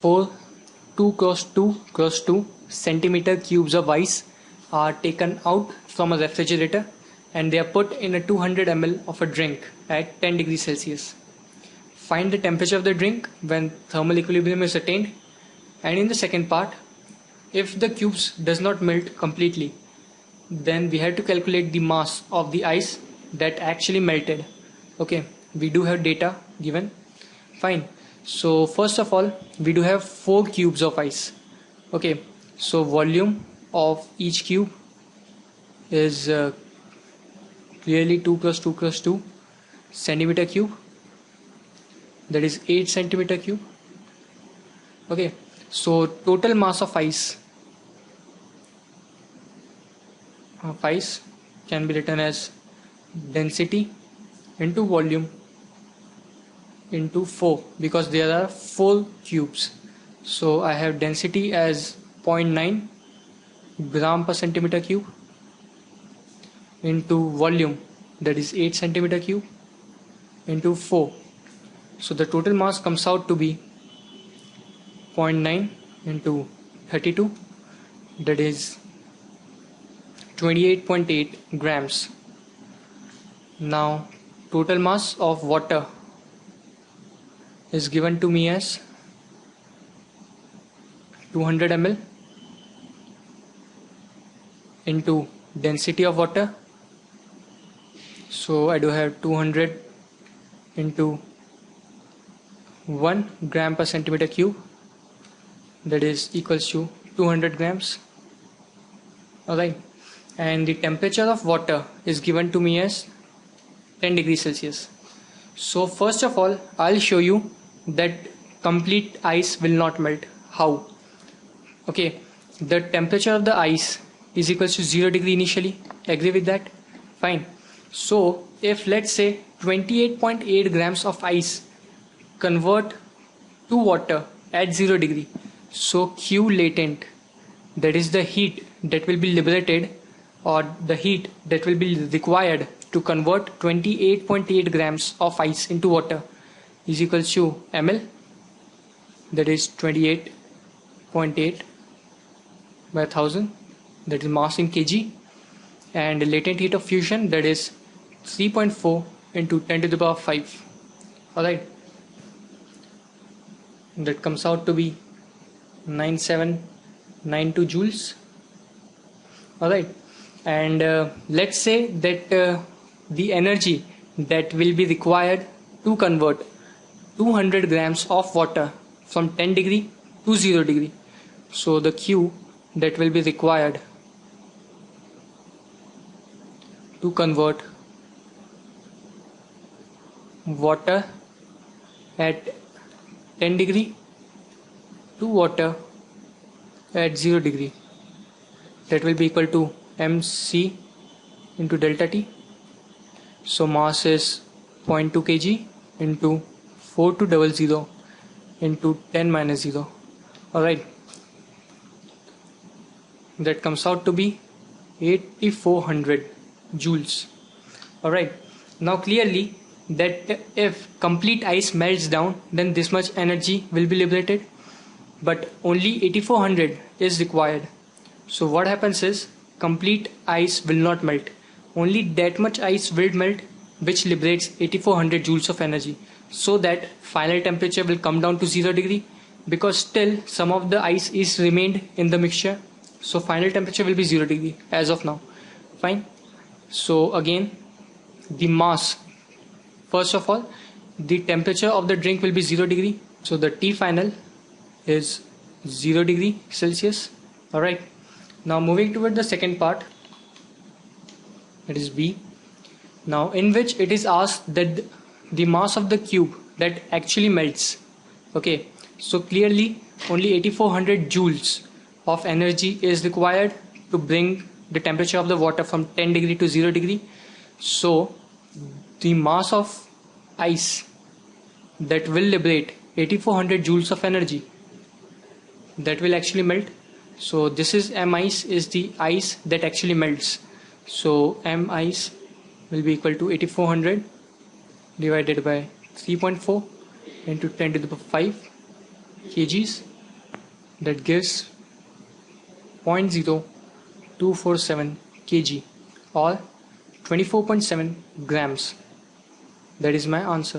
Four 2 cross 2 cross 2 centimeter cubes of ice are taken out from a refrigerator and they are put in a 200 ml of a drink at 10 degrees Celsius. Find the temperature of the drink when thermal equilibrium is attained. And in the second part, if the cubes does not melt completely, then we have to calculate the mass of the ice that actually melted. Okay, we do have data given. Fine. So first of all, we do have 4 cubes of ice. Okay, so volume of each cube is clearly 2 cross 2 cross 2 centimeter cube, that is 8 centimeter cube. Okay, so total mass of ice can be written as density into volume into 4, because there are 4 cubes. So I have density as 0.9 gram per centimeter cube into volume, that is 8 centimeter cube, into 4. So the total mass comes out to be 0.9 into 32, that is 28.8 grams. Now total mass of water is given to me as 200 ml into density of water. So I do have 200 into 1 gram per centimeter cube, that is equals to 200 grams. Alright, and the temperature of water is given to me as 10 degrees Celsius. So first of all, I'll show you that complete ice will not melt. How? Okay, the temperature of the ice is equals to 0 degree initially. Agree with that? Fine. So if let's say 28.8 grams of ice convert to water at 0 degree, so Q latent, that is the heat that will be liberated or the heat that will be required to convert 28.8 grams of ice into water, is equals to ml, that is 28.8 by 1000, that is mass in kg, and the latent heat of fusion, that is 3.4 into 10 to the power 5. Alright, that comes out to be 9792 joules. Alright, and let's say that the energy that will be required to convert 200 grams of water from 10 degree to 0 degree. So the Q that will be required to convert water at 10 degree to water at 0 degree, that will be equal to mc into delta T. So mass is 0.2 kg into 4200 into 10 minus 0. Alright, that comes out to be 8400 joules. Alright, now clearly that if complete ice melts down, then this much energy will be liberated, but only 8400 is required. So what happens is, complete ice will not melt, only that much ice will melt, which liberates 8400 joules of energy, so that final temperature will come down to 0 degree, because still some of the ice is remained in the mixture, so final temperature will be 0 degree as of now. Fine. So again, the mass, first of all, the temperature of the drink will be 0 degree, so the T final is 0 degree Celsius. Alright, now moving toward the second part, that is B. Now in which it is asked that the mass of the cube that actually melts. Okay, so clearly only 8400 joules of energy is required to bring the temperature of the water from 10 degree to 0 degree. So the mass of ice that will liberate 8400 joules of energy, that will actually melt. So this is m ice, is the ice that actually melts. So m ice will be equal to 8400 divided by 3.4 into 10 to the power 5 kgs. that gives 0.0247 kg or 24.7 grams. That is my answer.